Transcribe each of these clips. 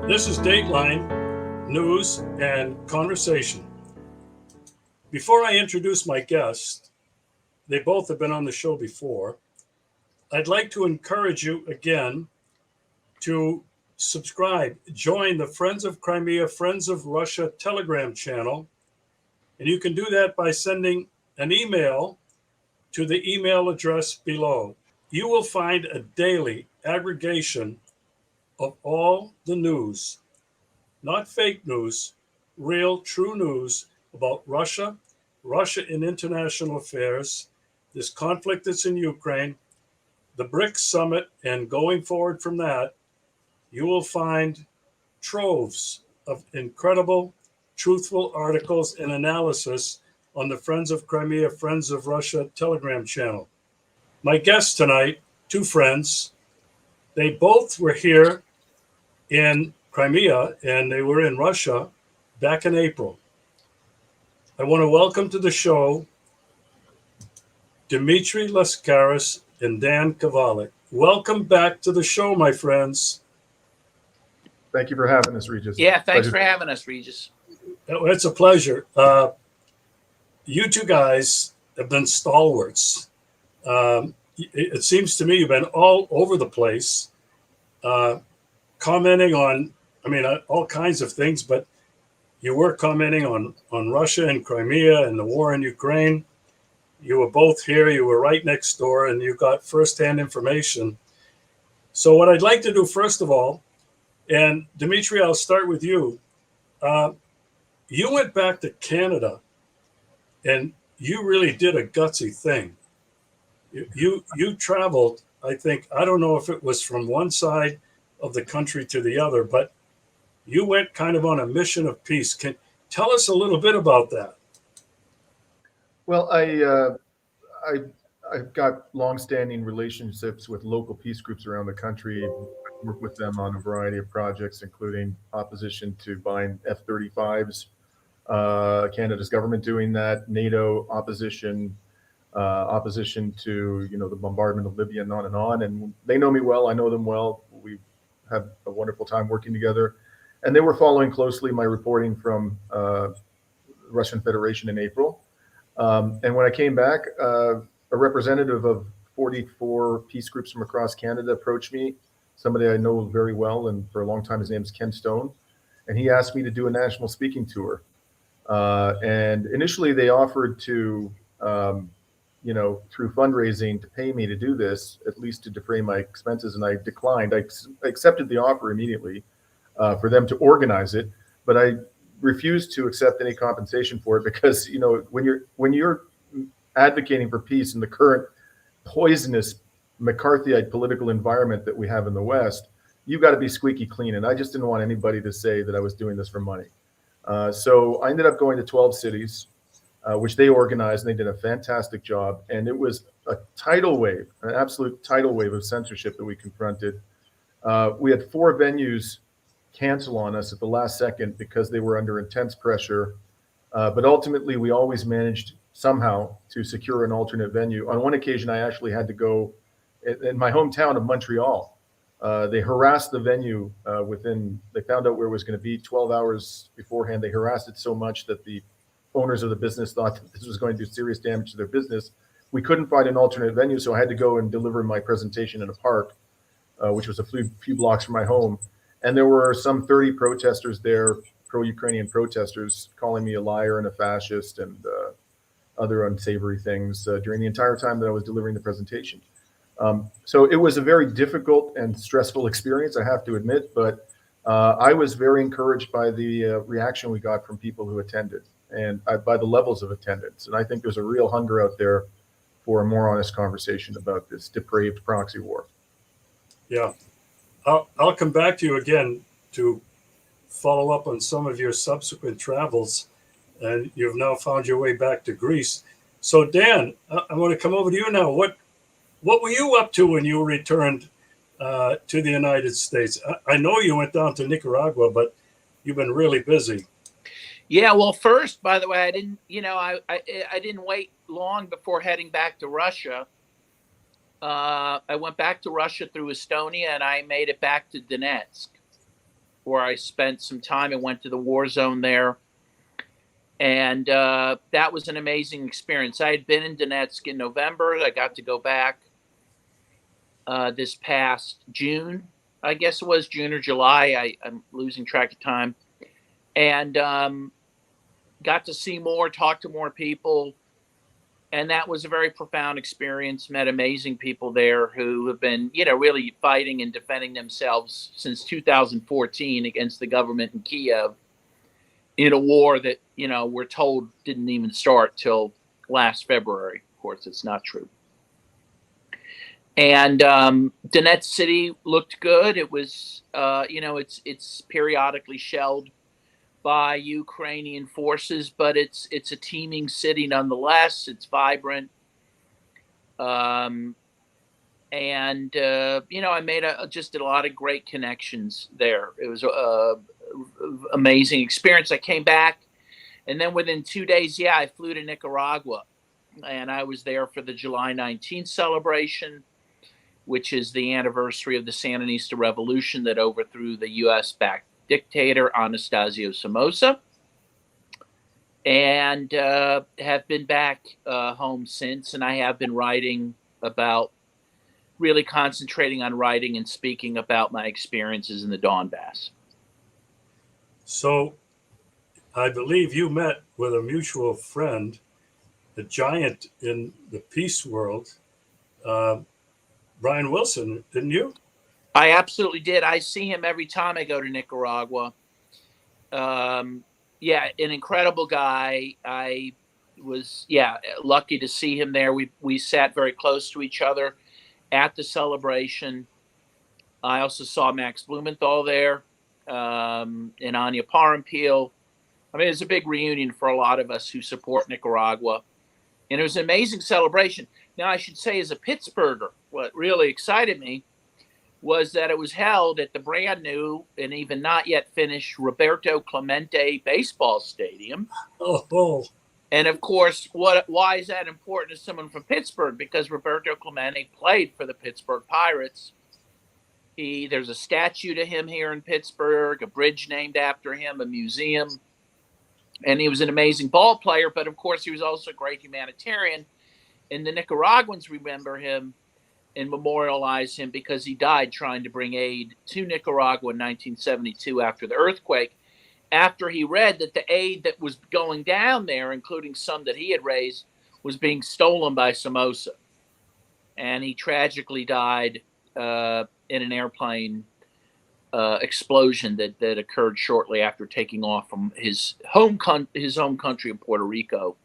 This is Dateline News and Conversation. Before I introduce my guests, they both have been on the show before, I'd like to encourage you again to subscribe, join the Friends of Crimea, Friends of Russia Telegram channel. And you can do that by sending an email to the email address below. You will find a daily aggregation of all the news, not fake news, real, true news about Russia, Russia in international affairs, this conflict that's in Ukraine, the BRICS summit, and going forward from that, you will find troves of incredible, truthful articles and analysis on the Friends of Crimea, Friends of Russia Telegram channel. My guests tonight, two friends, they both were here in Crimea and they were in Russia back in April. I want to welcome to the show Dmitry Lascaris and Dan Kovalik. Welcome back to the show, my friends. Thank you for having us, Regis. Yeah, thanks for having us, Regis. It's a pleasure. You two guys have been stalwarts. It seems to me you've been all over the place, commenting on, all kinds of things, but you were commenting on Russia and Crimea and the war in Ukraine. You were both here. You were right next door, and you got firsthand information. So what I'd like to do, first of all, and Dmitry, I'll start with you. You went back to Canada, and you really did a gutsy thing. You traveled, I think, I don't know if it was from one side of the country to the other, but you went kind of on a mission of peace. Can tell us a little bit about that? Well, I've got longstanding relationships with local peace groups around the country. I work with them on a variety of projects, including opposition to buying F-35s, Canada's government doing that, NATO opposition, opposition to the bombardment of Libya, and on and on. And they know me well. I know them well. We have a wonderful time working together. And they were following closely my reporting from the Russian Federation in April. And when I came back, a representative of 44 peace groups from across Canada approached me, somebody I know very well, and for a long time, his name is Ken Stone. And he asked me to do a national speaking tour. And initially they offered to, through fundraising to pay me to do this, at least to defray my expenses. And I declined. I accepted the offer immediately for them to organize it, but I refused to accept any compensation for it because, when you're advocating for peace in the current poisonous McCarthyite political environment that we have in the West, you got to be squeaky clean. And I just didn't want anybody to say that I was doing this for money. So I ended up going to 12 cities, which they organized, and they did a fantastic job. And it was a tidal wave, an absolute tidal wave of censorship that we confronted. We had 4 venues cancel on us at the last second because they were under intense pressure. But ultimately, we always managed somehow to secure an alternate venue. On one occasion, I actually had to go in my hometown of Montreal. They harassed the venue they found out where it was going to be 12 hours beforehand. They harassed it so much that the owners of the business thought that this was going to do serious damage to their business. We couldn't find an alternate venue, so I had to go and deliver my presentation in a park, which was a few blocks from my home. And there were some 30 protesters there, pro-Ukrainian protesters, calling me a liar and a fascist and other unsavory things during the entire time that I was delivering the presentation. So it was a very difficult and stressful experience, I have to admit, but I was very encouraged by the reaction we got from people who attended and by the levels of attendance. And I think there's a real hunger out there for a more honest conversation about this depraved proxy war. Yeah. I'll come back to you again to follow up on some of your subsequent travels, and you've now found your way back to Greece. So Dan, I want to come over to you now. What were you up to when you returned to the United States? I know you went down to Nicaragua, but you've been really busy. Yeah, well, first, by the way, I didn't, I didn't wait long before heading back to Russia. I went back to Russia through Estonia, and I made it back to Donetsk, where I spent some time and went to the war zone there. And that was an amazing experience. I had been in Donetsk in November. I got to go back this past June. I guess it was June or July. I'm losing track of time. And got to see more, talk to more people. And that was a very profound experience. Met amazing people there who have been, really fighting and defending themselves since 2014 against the government in Kiev in a war that, we're told didn't even start till last February. Of course, it's not true. And Donetsk City looked good. It was, it's periodically shelled by Ukrainian forces, but it's a teeming city nonetheless. It's vibrant. I made just a lot of great connections there. It was a amazing experience. I came back, and then within 2 days, I flew to Nicaragua, and I was there for the July 19th celebration, which is the anniversary of the Sandinista revolution that overthrew the U.S.-backed dictator Anastasio Somoza, and have been back home since. And I have been really concentrating on writing and speaking about my experiences in the Donbass. So I believe you met with a mutual friend, a giant in the peace world, Brian Wilson, didn't you? I absolutely did. I see him every time I go to Nicaragua. An incredible guy. I was, lucky to see him there. We sat very close to each other at the celebration. I also saw Max Blumenthal there, and Anya Parampil. I mean, it was a big reunion for a lot of us who support Nicaragua. And it was an amazing celebration. Now, I should say, as a Pittsburgher, what really excited me was that it was held at the brand new and even not yet finished Roberto Clemente baseball stadium. Oh. And of course, why is that important to someone from Pittsburgh? Because Roberto Clemente played for the Pittsburgh Pirates. There's a statue to him here in Pittsburgh, a bridge named after him, a museum. And he was an amazing ball player, but of course he was also a great humanitarian. And the Nicaraguans remember him and memorialize him because he died trying to bring aid to Nicaragua in 1972 after the earthquake, after he read that the aid that was going down there, including some that he had raised, was being stolen by Somoza. And he tragically died in an airplane explosion that occurred shortly after taking off from his home country of Puerto Rico.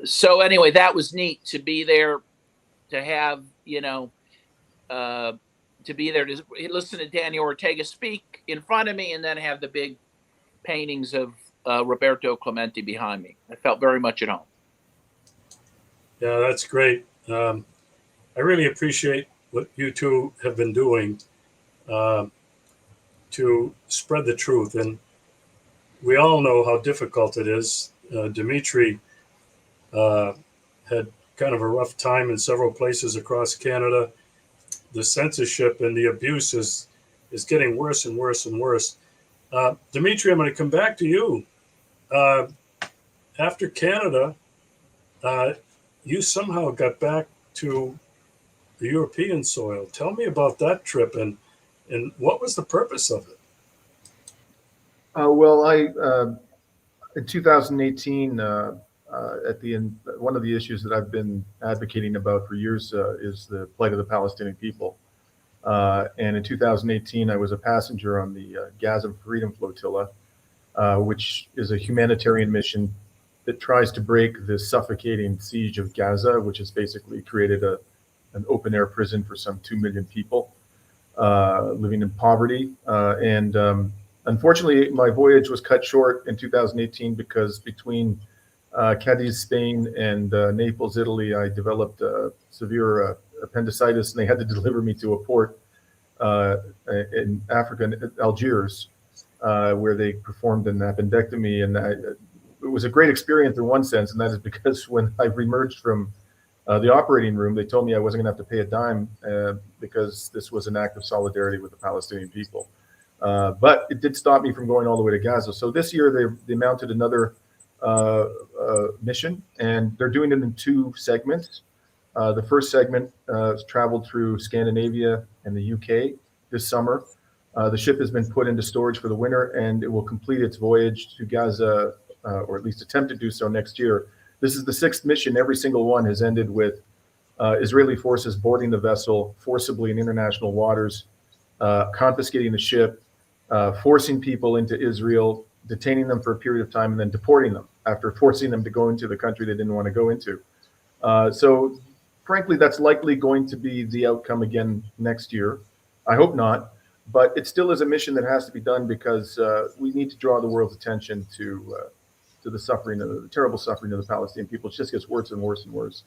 So anyway, that was neat to be there, to have, to be there to listen to Daniel Ortega speak in front of me, and then have the big paintings of Roberto Clemente behind me. I felt very much at home. Yeah, that's great. I really appreciate what you two have been doing to spread the truth. And we all know how difficult it is. Dmitry had kind of a rough time in several places across Canada. The censorship and the abuse is getting worse and worse and worse. Dmitry, I'm going to come back to you. After Canada, you somehow got back to the European soil. Tell me about that trip and what was the purpose of it? In 2018, at the end, one of the issues that I've been advocating about for years is the plight of the Palestinian people. And in 2018, I was a passenger on the Gaza Freedom Flotilla, which is a humanitarian mission that tries to break the suffocating siege of Gaza, which has basically created an open-air prison for some 2 million people living in poverty. Unfortunately, my voyage was cut short in 2018 because between Cadiz, Spain, and Naples, Italy, I developed severe appendicitis, and they had to deliver me to a port in Africa, Algiers, where they performed an appendectomy. And it was a great experience in one sense, and that is because when I reemerged from the operating room, they told me I wasn't going to have to pay a dime because this was an act of solidarity with the Palestinian people. But it did stop me from going all the way to Gaza. So this year they mounted another mission, and they're doing it in two segments. The first segment traveled through Scandinavia and the UK this summer. The ship has been put into storage for the winter, and it will complete its voyage to Gaza, or at least attempt to do so next year. This is the sixth mission. Every single one has ended with Israeli forces boarding the vessel forcibly in international waters, confiscating the ship, forcing people into Israel, detaining them for a period of time, and then deporting them after forcing them to go into the country they didn't want to go into. So frankly, that's likely going to be the outcome again next year. I hope not, but it still is a mission that has to be done because we need to draw the world's attention to the suffering, the terrible suffering of the Palestinian people. It just gets worse and worse and worse.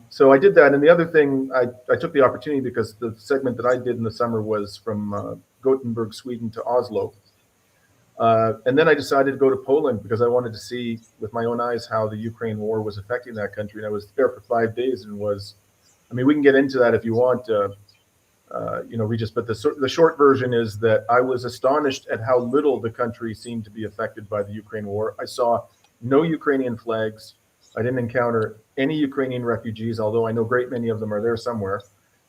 So I did that. And the other thing, I took the opportunity because the segment that I did in the summer was from Gothenburg, Sweden to Oslo. And then I decided to go to Poland because I wanted to see with my own eyes how the Ukraine war was affecting that country. And I was there for 5 days and we can get into that if you want, Regis, but the short version is that I was astonished at how little the country seemed to be affected by the Ukraine war. I saw no Ukrainian flags. I didn't encounter any Ukrainian refugees, although I know a great many of them are there somewhere.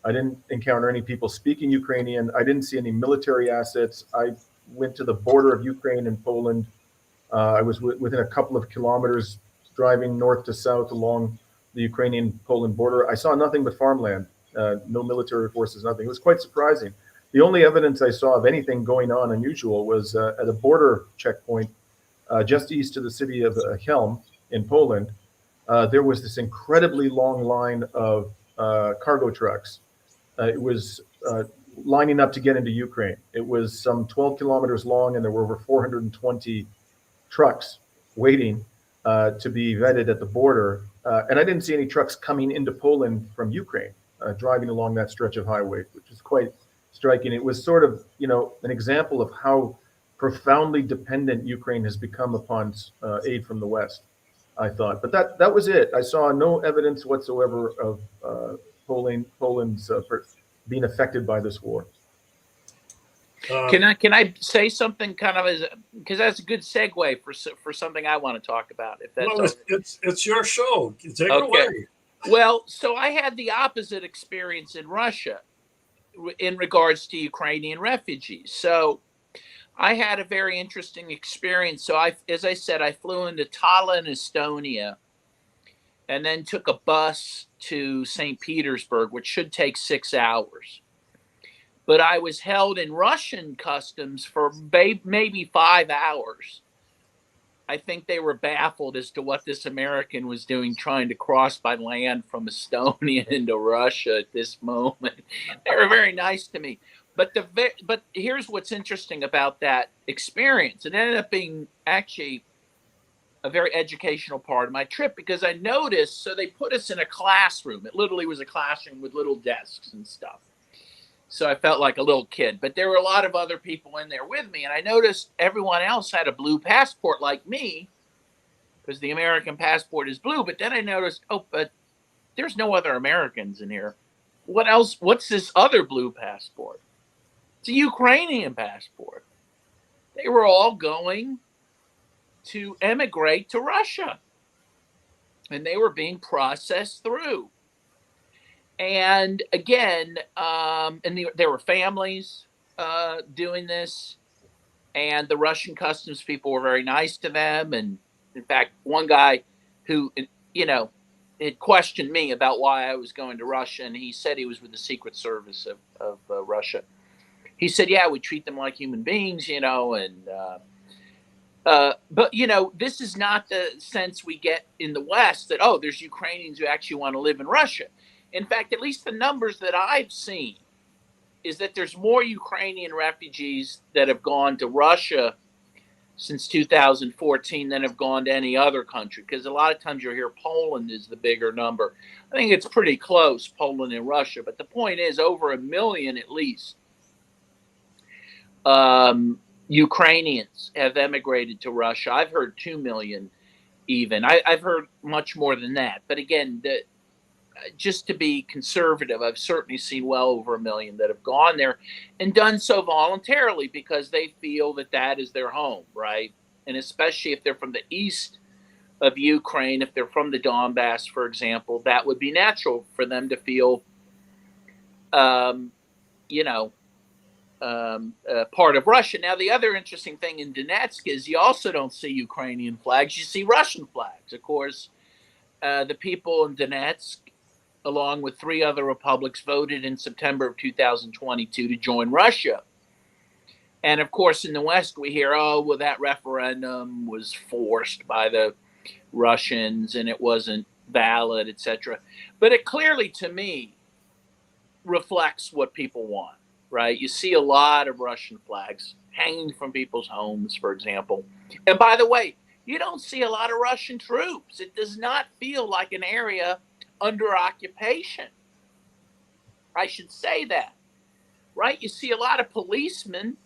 I didn't encounter any people speaking Ukrainian. I didn't see any military assets. I went to the border of Ukraine and Poland. I was within a couple of kilometers driving north to south along the Ukrainian-Poland border. I saw nothing but farmland, no military forces, nothing. It was quite surprising. The only evidence I saw of anything going on unusual was at a border checkpoint just east of the city of Chelm in Poland. There was this incredibly long line of cargo trucks. It was lining up to get into Ukraine. It was some 12 kilometers long, and there were over 420 trucks waiting to be vetted at the border. And I didn't see any trucks coming into Poland from Ukraine, driving along that stretch of highway, which is quite striking. It was sort of, an example of how profoundly dependent Ukraine has become upon aid from the West, I thought. But that was it. I saw no evidence whatsoever of Poland's being affected by this war. Can I say something kind of because that's a good segue for something I want to talk about? If that's well, it's your show. Take it away. Well, so I had the opposite experience in Russia in regards to Ukrainian refugees. So I had a very interesting experience. So as I said, I flew into Tallinn, Estonia, and then took a bus to St. Petersburg, which should take 6 hours. But I was held in Russian customs for maybe 5 hours. I think they were baffled as to what this American was doing, trying to cross by land from Estonia into Russia at this moment. They were very nice to me. But here's what's interesting about that experience. It ended up being actually a very educational part of my trip because I noticed, so they put us in a classroom. It literally was a classroom with little desks and stuff. So I felt like a little kid, but there were a lot of other people in there with me. And I noticed everyone else had a blue passport like me because the American passport is blue. But then I noticed, but there's no other Americans in here. What else? What's this other blue passport? It's a Ukrainian passport. They were all going to emigrate to Russia. And they were being processed through. And again, there were families doing this, and the Russian customs people were very nice to them. And in fact, one guy who, had questioned me about why I was going to Russia, and he said he was with the Secret Service of Russia. He said, yeah, we treat them like human beings, but, this is not the sense we get in the West that, there's Ukrainians who actually want to live in Russia. In fact, at least the numbers that I've seen is that there's more Ukrainian refugees that have gone to Russia since 2014 than have gone to any other country. Because a lot of times you'll hear Poland is the bigger number. I think it's pretty close, Poland and Russia. But the point is over 1 million at least Ukrainians have emigrated to Russia. I've heard 2 million even. I've heard much more than that. But again, just to be conservative, I've certainly seen well over 1 million that have gone there and done so voluntarily because they feel that that is their home, right? And especially if they're from the east of Ukraine, if they're from the Donbass, for example, that would be natural for them to feel, part of Russia. Now, the other interesting thing in Donetsk is you also don't see Ukrainian flags. You see Russian flags. Of course, the people in Donetsk, along with 3 other republics, voted in September of 2022 to join Russia. And of course, in the West, we hear, oh, well, that referendum was forced by the Russians and it wasn't valid, etc. But it clearly, to me, reflects what people want, right? You see a lot of Russian flags hanging from people's homes, for example. And by the way, you don't see a lot of Russian troops. It does not feel like an area under occupation. I should say that, right? You see a lot of policemen,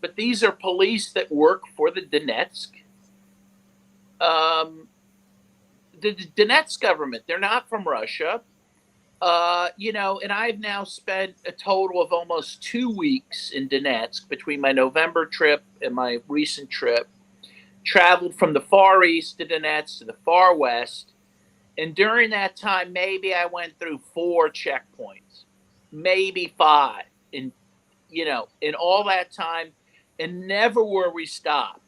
but these are police that work for the Donetsk, the Donetsk government. They're not from Russia. And I've now spent a total of almost 2 weeks in Donetsk between my November trip and my recent trip. Traveled from the far east of Donetsk to the far west. And during that time, maybe I went through 4 checkpoints, maybe 5 in all that time. And never were we stopped.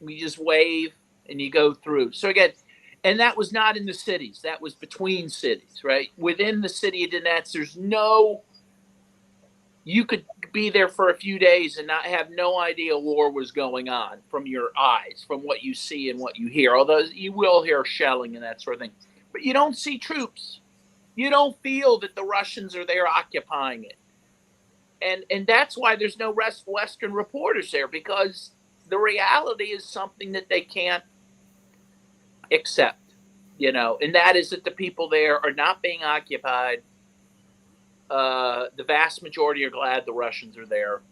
We just wave and you go through. So again, and that was not in the cities. That was between cities, right? Within the city of Donetsk, you could be there for a few days and not have no idea war was going on from your eyes, from what you see and what you hear. Although you will hear shelling and that sort of thing. But you don't see troops. You don't feel that the Russians are there occupying it. And that's why there's no Western reporters there, because the reality is something that they can't accept, and that is that the people there are not being occupied. The vast majority are glad the Russians are there,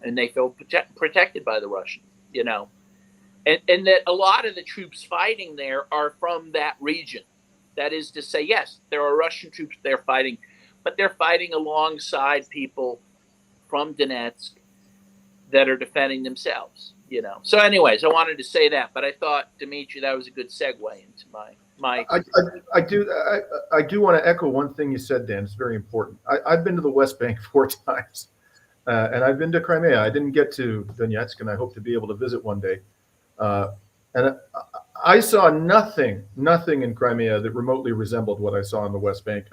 and they feel protected by the Russians, and that a lot of the troops fighting there are from that region. That is to say, yes, there are Russian troops there fighting, but they're fighting alongside people from Donetsk that are defending themselves, So anyways, I wanted to say that, but I thought, Dmitry, that was a good segue into my. I do want to echo one thing you said, Dan. It's very important. I've been to the West Bank 4 times, and I've been to Crimea. I didn't get to Donetsk, and I hope to be able to visit one day. And I saw nothing in Crimea that remotely resembled what I saw on the West Bank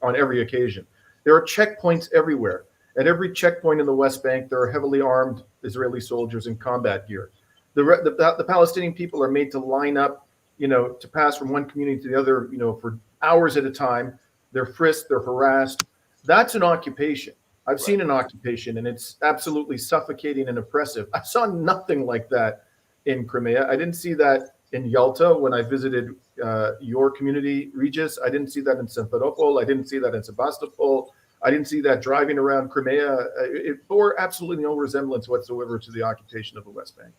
on every occasion. There are checkpoints everywhere. At every checkpoint in the West Bank, there are heavily armed Israeli soldiers in combat gear. The Palestinian people are made to line up, to pass from one community to the other, for hours at a time. They're frisked, they're harassed. That's an occupation. I've seen an occupation, and it's absolutely suffocating and oppressive. I saw nothing like that in Crimea. I didn't see that in Yalta when I visited your community, Regis. I didn't see that in Simferopol. I didn't see that in Sebastopol. I didn't see that driving around Crimea. It bore absolutely no resemblance whatsoever to the occupation of the West Bank.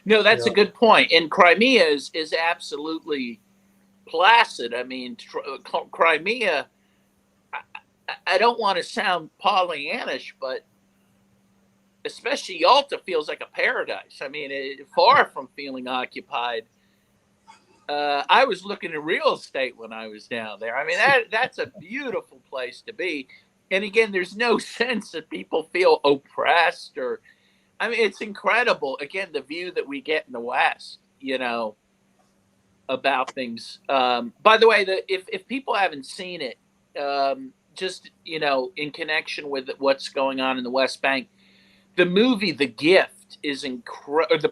No, that's a good point. And Crimea is absolutely placid. I mean, Crimea, I don't want to sound Pollyannish, but especially Yalta feels like a paradise. I mean, far from feeling occupied. I was looking at real estate when I was down there. I mean, that's a beautiful place to be. And again, there's no sense that people feel oppressed it's incredible. Again, the view that we get in the West, about things. By the way, if people haven't seen it, just, in connection with what's going on in the West Bank, the movie The Gift is incredible. The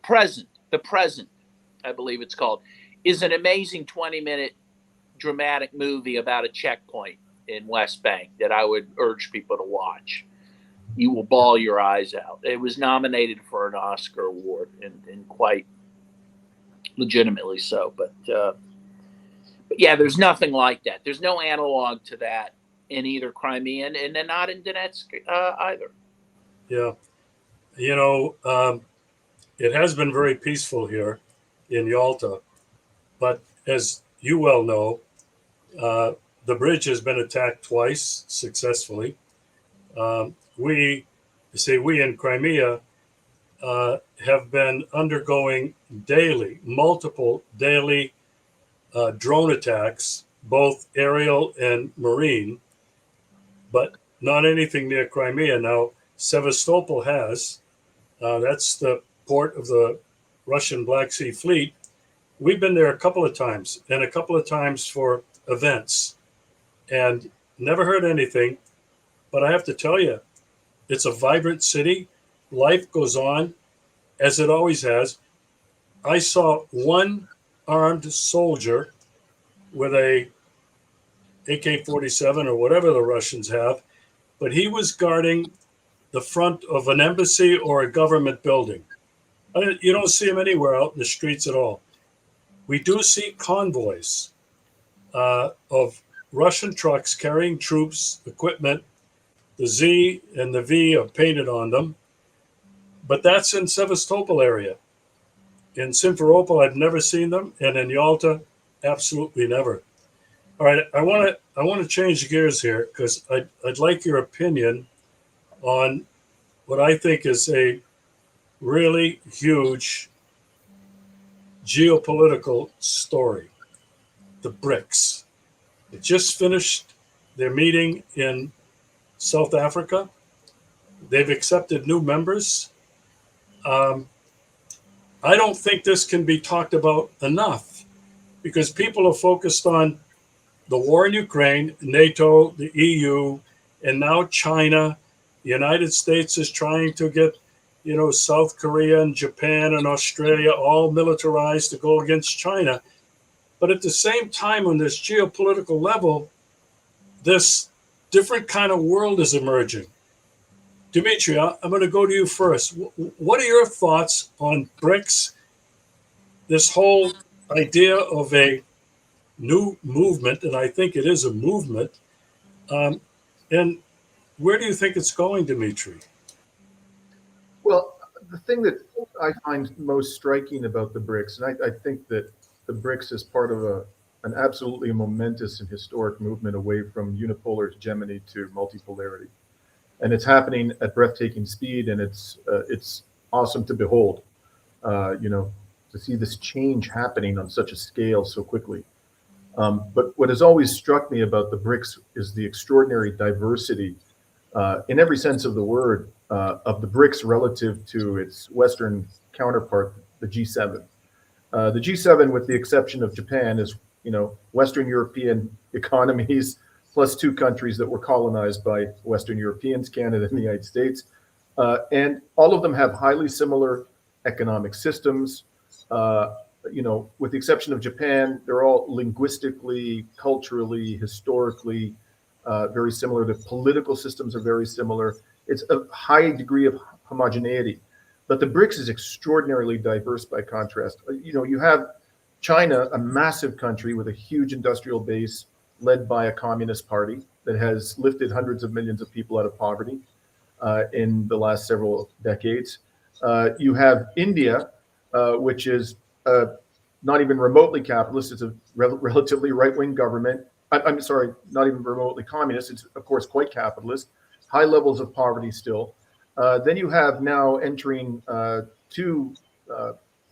Present, I believe it's called, is an amazing 20-minute dramatic movie about a checkpoint in West Bank that I would urge people to watch. You will bawl your eyes out. It was nominated for an Oscar award, and quite legitimately so. But yeah, there's nothing like that. There's no analog to that in either Crimea and then not in Donetsk either. Yeah. It has been very peaceful here in Yalta. But as you well know, The bridge has been attacked twice successfully. We in Crimea have been undergoing multiple daily drone attacks, both aerial and marine, but not anything near Crimea. Now, Sevastopol has, that's the port of the Russian Black Sea Fleet. We've been there a couple of times, and a couple of times for events, and never heard anything. But I have to tell you, it's a vibrant city. Life goes on as it always has. I saw one armed soldier with a AK-47 or whatever the Russians have, but he was guarding the front of an embassy or a government building. You don't see him anywhere out in the streets at all. We do see convoys of Russian trucks carrying troops, equipment. The Z and the V are painted on them, but that's in Sevastopol area. In Simferopol, I've never seen them, and in Yalta, absolutely never. All right, I want to change gears here because I'd like your opinion on what I think is a really huge geopolitical story: the BRICS. They just finished their meeting in South Africa. They've accepted new members. I don't think this can be talked about enough because people are focused on the war in Ukraine, NATO, the EU, and now China. The United States is trying to get, South Korea and Japan and Australia all militarized to go against China. But at the same time, on this geopolitical level, this different kind of world is emerging. Dmitry, I'm going to go to you first. What are your thoughts on BRICS, this whole idea of a new movement, and I think it is a movement, and where do you think it's going, Dmitry? Well, the thing that I find most striking about the BRICS, and I think that the BRICS is part of an absolutely momentous and historic movement away from unipolar hegemony to multipolarity. And it's happening at breathtaking speed, and it's awesome to behold, to see this change happening on such a scale so quickly. But what has always struck me about the BRICS is the extraordinary diversity, in every sense of the word, of the BRICS relative to its Western counterpart, the G7. The G7, with the exception of Japan, is Western European economies plus two countries that were colonized by Western Europeans, Canada and the United States. And all of them have highly similar economic systems. With the exception of Japan, they're all linguistically, culturally, historically very similar. The political systems are very similar. It's a high degree of homogeneity. But the BRICS is extraordinarily diverse by contrast. You have China, a massive country with a huge industrial base, led by a communist party that has lifted hundreds of millions of people out of poverty in the last several decades. You have India, which is not even remotely capitalist. It's a relatively right-wing government. I'm sorry, not even remotely communist. It's, of course, quite capitalist. High levels of poverty still. Then you have now entering two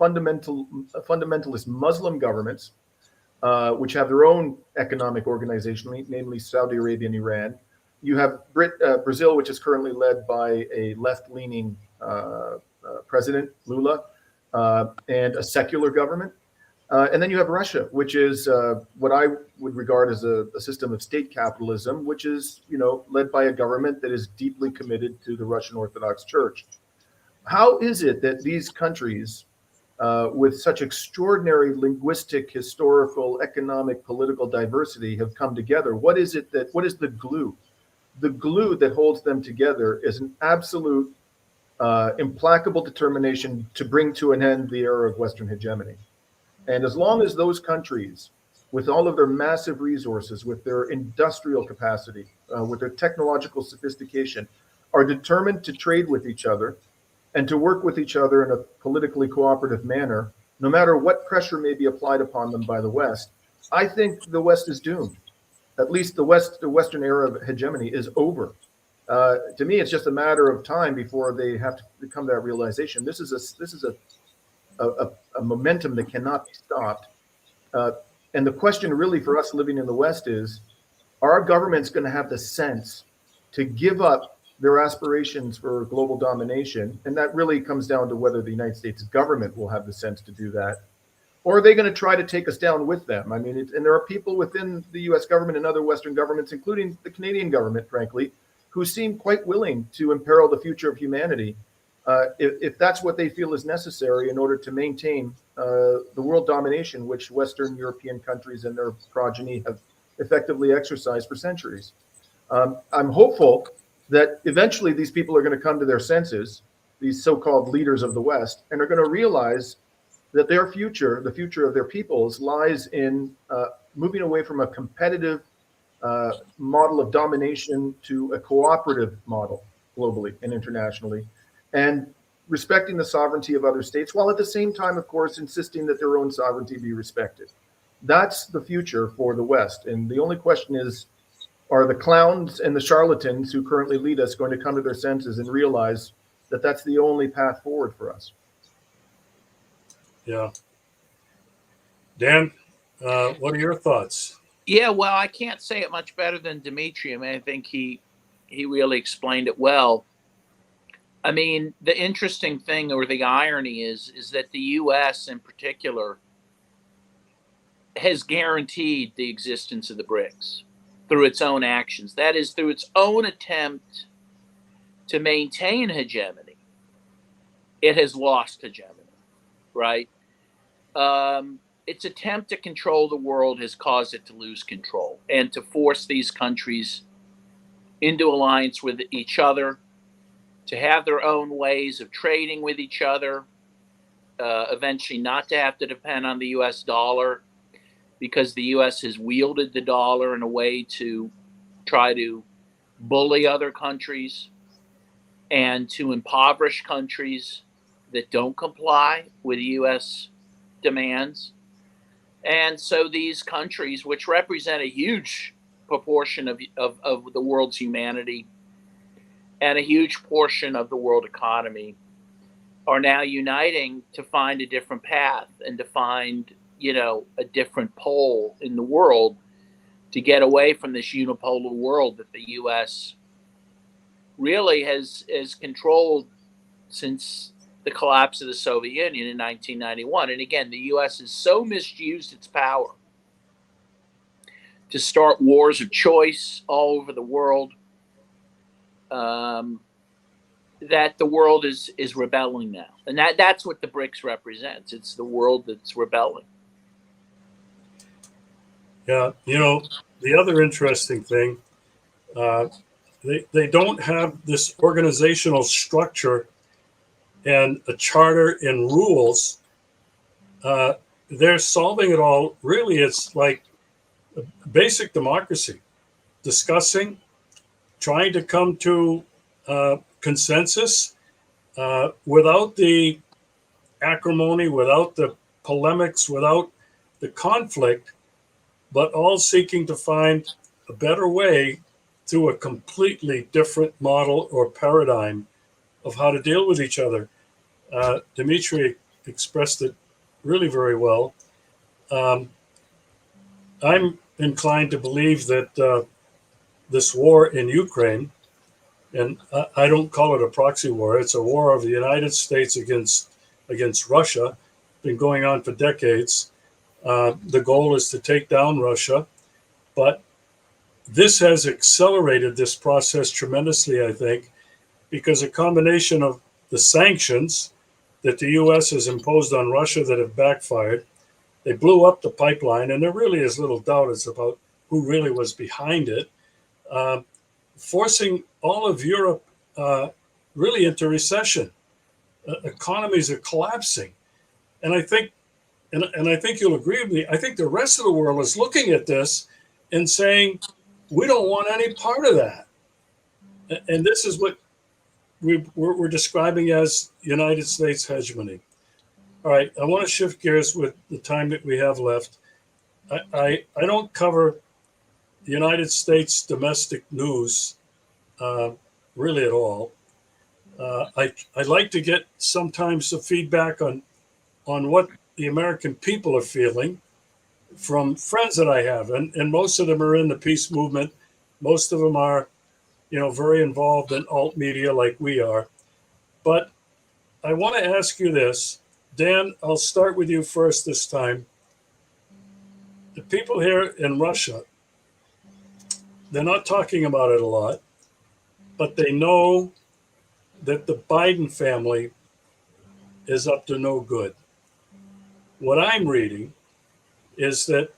fundamentalist Muslim governments, which have their own economic organization, namely Saudi Arabia and Iran. You have Brazil, which is currently led by a left-leaning president, Lula, and a secular government. And then you have Russia, which is what I would regard as a system of state capitalism, which is, led by a government that is deeply committed to the Russian Orthodox Church. How is it that these countries, with such extraordinary linguistic, historical, economic, political diversity have come together? What is the glue? The glue that holds them together is an absolute implacable determination to bring to an end the era of Western hegemony. And as long as those countries, with all of their massive resources, with their industrial capacity, with their technological sophistication, are determined to trade with each other and to work with each other in a politically cooperative manner, no matter what pressure may be applied upon them by the West, I think the West is doomed. at least the Western era of hegemony is over. To me, it's just a matter of time before they have to come to that realization. This is a momentum that cannot be stopped. And the question really for us living in the West is, are governments going to have the sense to give up their aspirations for global domination? And that really comes down to whether the United States government will have the sense to do that. Or are they going to try to take us down with them? I mean, and there are people within the US government and other Western governments, including the Canadian government, frankly, who seem quite willing to imperil the future of humanity if that's what they feel is necessary in order to maintain the world domination which Western European countries and their progeny have effectively exercised for centuries. I'm hopeful that eventually these people are going to come to their senses, these so-called leaders of the West, and are going to realize that their future, the future of their peoples, lies in moving away from a competitive model of domination to a cooperative model globally and internationally, and respecting the sovereignty of other states, while at the same time, of course, insisting that their own sovereignty be respected. That's the future for the West. And the only question is, are the clowns and the charlatans who currently lead us going to come to their senses and realize that that's the only path forward for us? Yeah. Dan, what are your thoughts? Yeah, well, I can't say it much better than Dmitry. I mean, I think he really explained it well. I mean, the interesting thing, or the irony is that the U.S. in particular has guaranteed the existence of the BRICS through its own actions. That is, through its own attempt to maintain hegemony, it has lost hegemony, right? Its attempt to control the world has caused it to lose control and to force these countries into alliance with each other, to have their own ways of trading with each other, eventually not to have to depend on the US dollar, because the US has wielded the dollar in a way to try to bully other countries and to impoverish countries that don't comply with US demands. And so these countries, which represent a huge proportion of the world's humanity and a huge portion of the world economy, are now uniting to find a different path and to find, a different pole in the world to get away from this unipolar world that the U.S. really has controlled since the collapse of the Soviet Union in 1991. And again, the U.S. has so misused its power to start wars of choice all over the world, that the world is rebelling now. And that's what the BRICS represents. It's the world that's rebelling. Yeah, the other interesting thing, they don't have this organizational structure and a charter and rules. They're solving it all. Really, it's like basic democracy, discussing, trying to come to consensus without the acrimony, without the polemics, without the conflict, but all seeking to find a better way through a completely different model or paradigm of how to deal with each other. Dmitry expressed it really very well. I'm inclined to believe that this war in Ukraine, and I don't call it a proxy war, it's a war of the United States against Russia, been going on for decades. The goal is to take down Russia, but this has accelerated this process tremendously, I think, because a combination of the sanctions that the U.S. has imposed on Russia that have backfired, they blew up the pipeline, and there really is little doubt it's about who really was behind it, forcing all of Europe really into recession. Economies are collapsing. And I think you'll agree with me, I think the rest of the world is looking at this and saying, we don't want any part of that. And this is what we're describing as United States hegemony. All right, I want to shift gears with the time that we have left. I don't cover the United States domestic news really at all. I'd like to get sometimes the feedback on what the American people are feeling from friends that I have, and most of them are in the peace movement. Most of them are, very involved in alt media like we are. But I want to ask you this, Dan. I'll start with you first this time. The people here in Russia, they're not talking about it a lot, but they know that the Biden family is up to no good. What I'm reading is that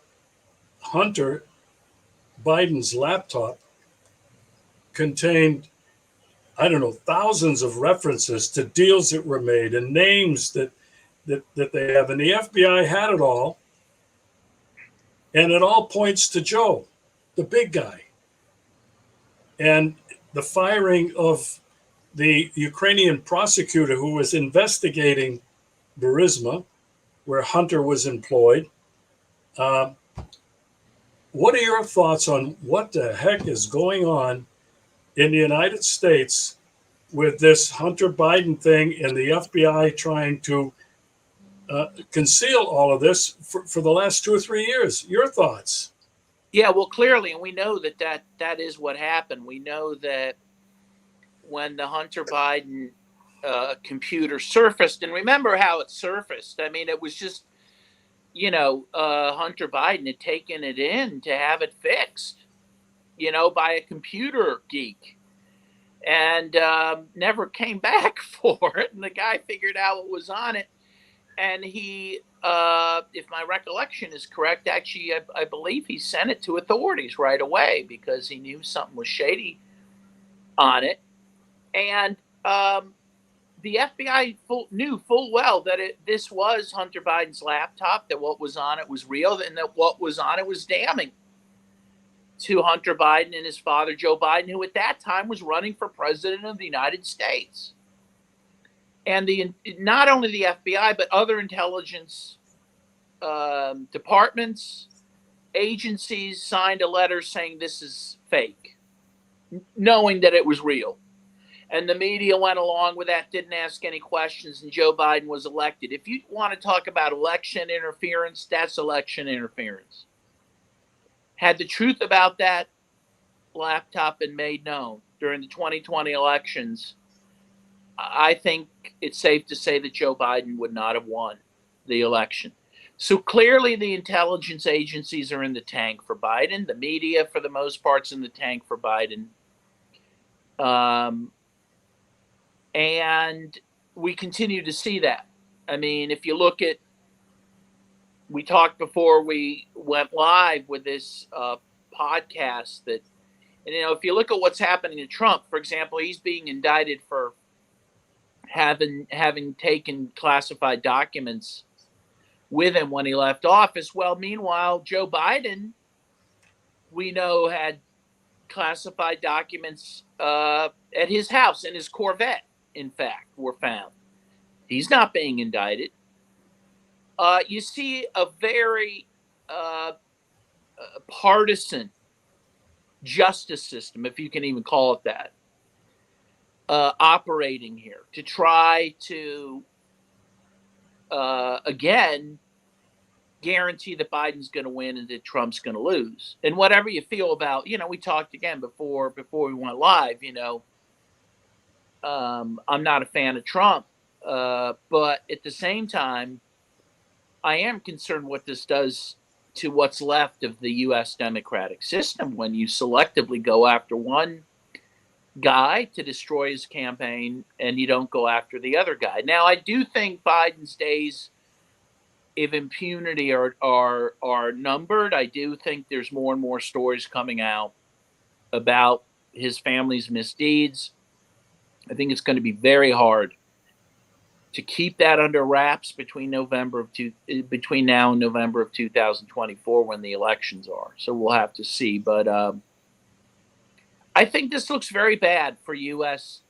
Hunter Biden's laptop contained, I don't know, thousands of references to deals that were made and names that they have. And the FBI had it all. And it all points to Joe, the big guy. And the firing of the Ukrainian prosecutor who was investigating Burisma, where Hunter was employed. What are your thoughts on what the heck is going on in the United States with this Hunter Biden thing and the FBI trying to conceal all of this for the last 2 or 3 years? Your thoughts? Yeah, well, clearly, and we know that is what happened. We know that when the Hunter Biden computer surfaced, and remember how it surfaced. I mean, it was just, Hunter Biden had taken it in to have it fixed, by a computer geek, and never came back for it. And the guy figured out what was on it. And he, if my recollection is correct, actually, I believe he sent it to authorities right away because he knew something was shady on it. And the FBI knew full well that this was Hunter Biden's laptop, that what was on it was real, and that what was on it was damning to Hunter Biden and his father, Joe Biden, who at that time was running for president of the United States. And not only the FBI, but other intelligence departments, agencies signed a letter saying this is fake, knowing that it was real. And the media went along with that, didn't ask any questions, and Joe Biden was elected. If you want to talk about election interference, that's election interference. Had the truth about that laptop been made known during the 2020 elections, I think it's safe to say that Joe Biden would not have won the election. So clearly the intelligence agencies are in the tank for Biden. The media, for the most part, is in the tank for Biden. And we continue to see that. I mean, if you look at, we talked before we went live with this podcast that, and, if you look at what's happening to Trump, for example, he's being indicted for having taken classified documents with him when he left office. Well, meanwhile, Joe Biden, we know, had classified documents at his house, in his Corvette, in fact, were found. He's not being indicted. You see a very partisan justice system, if you can even call it that, operating here to try to, again, guarantee that Biden's going to win and that Trump's going to lose. And whatever you feel about, we talked again before we went live, I'm not a fan of Trump, but at the same time, I am concerned what this does to what's left of the U.S. democratic system when you selectively go after one guy to destroy his campaign and you don't go after the other guy. Now, I do think Biden's days of impunity are numbered. I do think there's more and more stories coming out about his family's misdeeds. I think it's going to be very hard to keep that under wraps between now and November of 2024 when the elections are. So we'll have to see. But I think this looks very bad for U.S.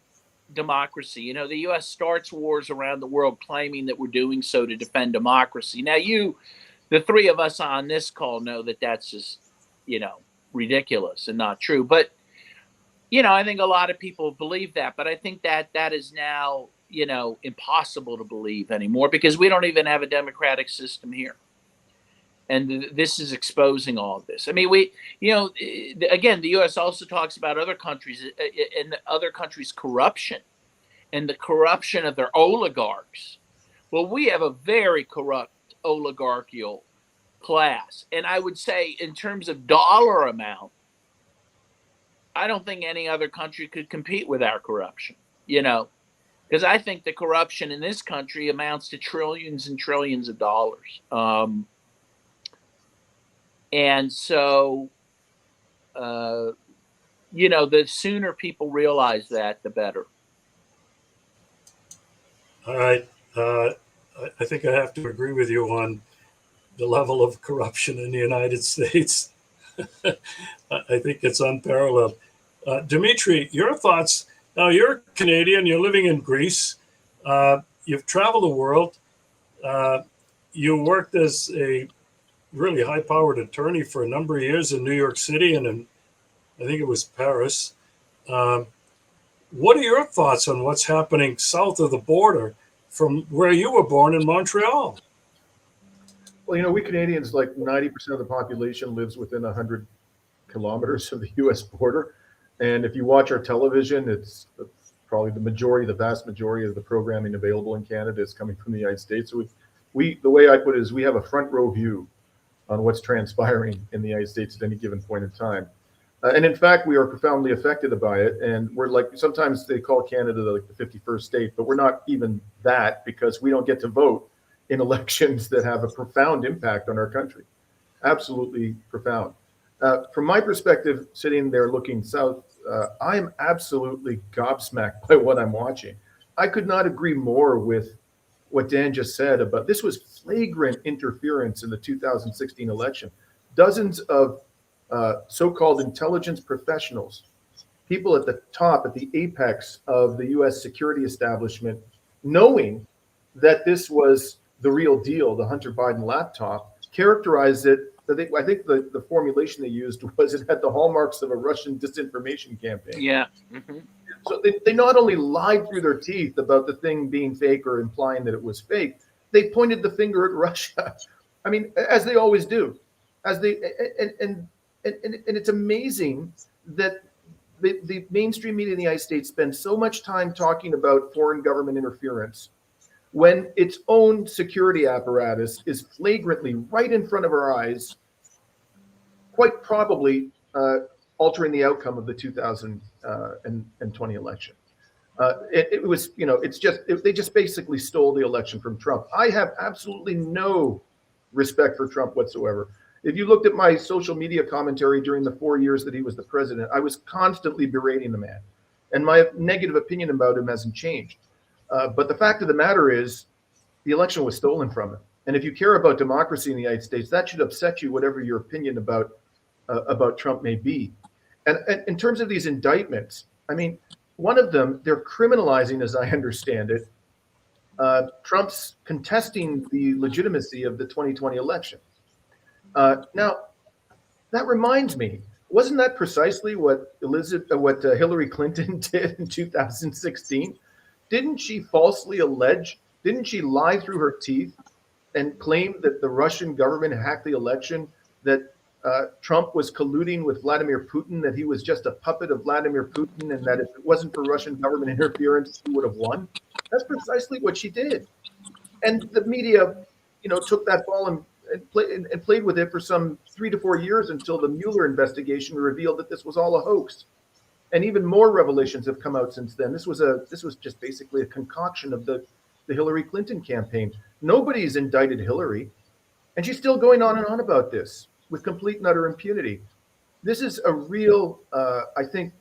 democracy. The U.S. starts wars around the world claiming that we're doing so to defend democracy. Now, the three of us on this call, know that that's just, ridiculous and not true. But, you know, I think a lot of people believe that, but I think that that is now, you know, impossible to believe anymore because we don't even have a democratic system here. And this is exposing all of this. I mean, you know, again, the U.S. also talks about other countries and other countries' corruption and the corruption of their oligarchs. Well, we have a very corrupt oligarchical class. And I would say in terms of dollar amount, I don't think any other country could compete with our corruption, you know, because I think the corruption in this country amounts to trillions and trillions of dollars. And so, you know, the sooner people realize that, the better. All right. I think I have to agree with you on the level of corruption in the United States. I think it's unparalleled. Dmitry, your thoughts. Now, you're Canadian, you're living in Greece, you've traveled the world, you worked as a really high-powered attorney for a number of years in New York City and in, I think it was Paris. What are your thoughts on what's happening south of the border from where you were born in Montreal? Well, you know, we Canadians, like 90% of the population lives within 100 kilometers of the U.S. border. And if you watch our television, it's probably the vast majority of the programming available in Canada is coming from the United States. So the way I put it is we have a front row view on what's transpiring in the United States at any given point in time. And in fact, we are profoundly affected by it. And we're like, sometimes they call Canada like the 51st state, but we're not even that because we don't get to vote in elections that have a profound impact on our country. Absolutely profound. From my perspective, sitting there looking south, I am absolutely gobsmacked by what I'm watching. I could not agree more with what Dan just said about this was flagrant interference in the 2016 election. Dozens of so-called intelligence professionals, people at the top, at the apex of the U.S. security establishment, knowing that this was the real deal, the Hunter Biden laptop, characterized it. I think the formulation they used was it had the hallmarks of a Russian disinformation campaign. Yeah. Mm-hmm. So they not only lied through their teeth about the thing being fake or implying that it was fake, they pointed the finger at Russia. I mean, as they always do. And it's amazing that the mainstream media in the United States spends so much time talking about foreign government interference when its own security apparatus is flagrantly right in front of our eyes, quite probably altering the outcome of the 2020 election. It was, you know, they just basically stole the election from Trump. I have absolutely no respect for Trump whatsoever. If you looked at my social media commentary during the 4 years that he was the president, I was constantly berating the man. And my negative opinion about him hasn't changed. But the fact of the matter is, the election was stolen from him. And if you care about democracy in the United States, that should upset you, whatever your opinion about Trump may be. And in terms of these indictments, I mean, one of them, they're criminalizing, as I understand it, Trump's contesting the legitimacy of the 2020 election. Now, that reminds me, wasn't that precisely what Hillary Clinton did in 2016? Didn't she falsely allege, didn't she lie through her teeth and claim that the Russian government hacked the election, that Trump was colluding with Vladimir Putin, that he was just a puppet of Vladimir Putin, and that if it wasn't for Russian government interference, he would have won? That's precisely what she did. And the media, you know, took that ball and played with it for some 3 to 4 years until the Mueller investigation revealed that this was all a hoax. And even more revelations have come out since then. This was just basically a concoction of the Hillary Clinton campaign. Nobody's indicted Hillary, and she's still going on and on about this with complete and utter impunity. This is a real, I think,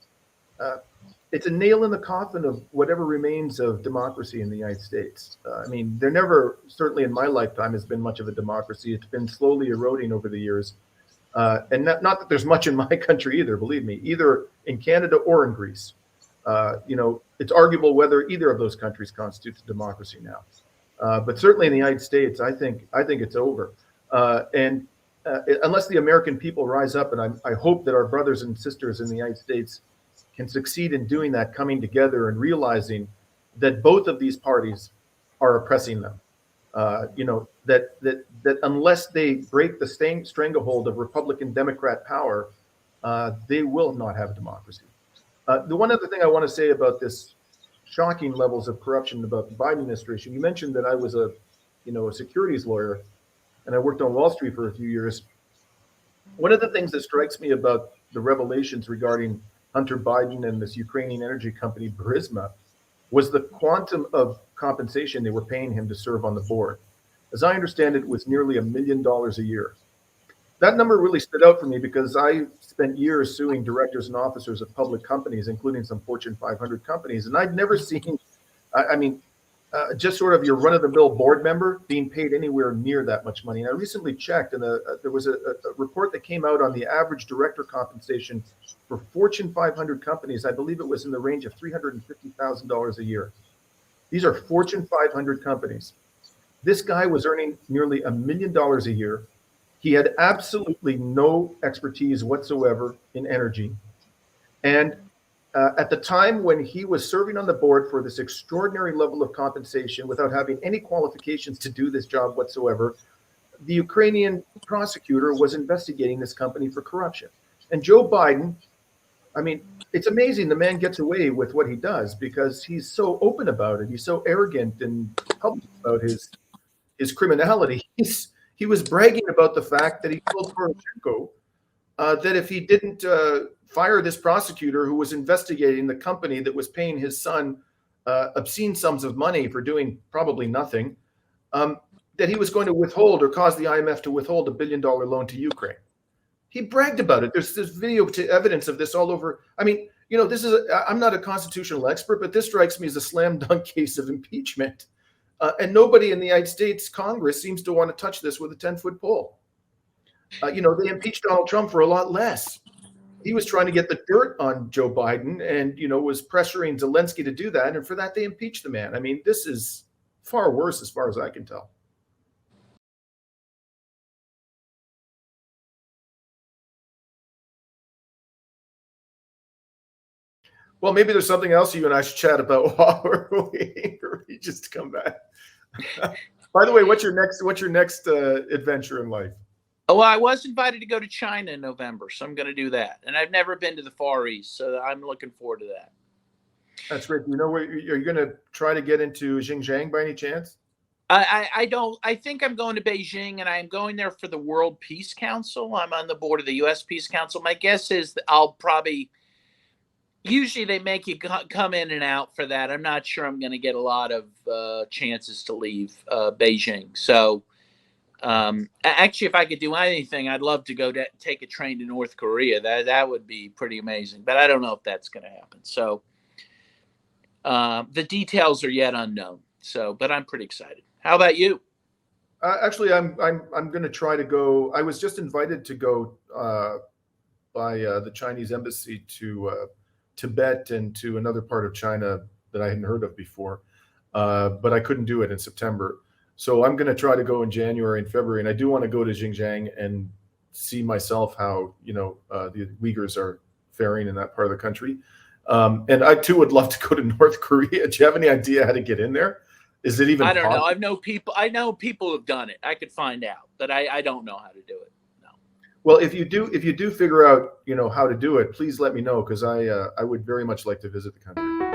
it's a nail in the coffin of whatever remains of democracy in the United States. I mean, there never, certainly in my lifetime, has been much of a democracy. It's been slowly eroding over the years. And not that there's much in my country either, believe me, either in Canada or in Greece. You know, it's arguable whether either of those countries constitutes a democracy now. But certainly in the United States, I think it's over. And unless the American people rise up, and I hope that our brothers and sisters in the United States can succeed in doing that, coming together and realizing that both of these parties are oppressing them. That unless they break the stranglehold of Republican Democrat power, they will not have a democracy. The one other thing I want to say about this shocking levels of corruption about the Biden administration, you mentioned that I was a securities lawyer, and I worked on Wall Street for a few years. One of the things that strikes me about the revelations regarding Hunter Biden and this Ukrainian energy company, Burisma, was the quantum of compensation they were paying him to serve on the board. As I understand it, it was nearly $1 million a year. That number really stood out for me because I spent years suing directors and officers of public companies, including some Fortune 500 companies, and I'd never seen, just sort of your run-of-the-mill board member being paid anywhere near that much money. And I recently checked, and there was a report that came out on the average director compensation for Fortune 500 companies. I believe it was in the range of $350,000 a year. These are Fortune 500 companies. This guy was earning nearly $1 million a year. He had absolutely no expertise whatsoever in energy. And at the time when he was serving on the board for this extraordinary level of compensation without having any qualifications to do this job whatsoever, the Ukrainian prosecutor was investigating this company for corruption. And Joe Biden, I mean, it's amazing the man gets away with what he does because he's so open about it. He's so arrogant and public about his criminality. He was bragging about the fact that he told Poroshenko that if he didn't fire this prosecutor who was investigating the company that was paying his son obscene sums of money for doing probably nothing, that he was going to withhold or cause the IMF to withhold $1 billion loan to Ukraine. He bragged about it. There's video to evidence of this all over. I mean, I'm not a constitutional expert, but this strikes me as a slam dunk case of impeachment. And nobody in the United States Congress seems to want to touch this with a 10-foot pole. They impeached Donald Trump for a lot less. He was trying to get the dirt on Joe Biden and, was pressuring Zelensky to do that. And for that, they impeached the man. I mean, this is far worse as far as I can tell. Well, maybe there's something else you and I should chat about while we're waiting for you just to come back. By the way, what's your next adventure in life? Oh, well, I was invited to go to China in November, so I'm going to do that. And I've never been to the Far East, so I'm looking forward to that. That's great. You know where are you going to try to get into Xinjiang by any chance? I don't. I think I'm going to Beijing, and I'm going there for the World Peace Council. I'm on the board of the U.S. Peace Council. My guess is that I'll probably. Usually they make you come in and out for that. I'm not sure I'm going to get a lot of chances to leave Beijing. So actually, if I could do anything, I'd love to go take a train to North Korea. That would be pretty amazing. But I don't know if that's going to happen. So the details are yet unknown. So, but I'm pretty excited. How about you? Actually, I'm going to try to go. I was just invited to go by the Chinese embassy to Tibet and to another part of China that I hadn't heard of before, but I couldn't do it in September. So I'm going to try to go in January and February, and I do want to go to Xinjiang and see myself how the Uyghurs are faring in that part of the country. And I too would love to go to North Korea. Do you have any idea how to get in there? Is it even? I don't know. I know people have done it. I could find out, but I don't know how to do it. Well, if you do figure out, how to do it, please let me know because I would very much like to visit the country.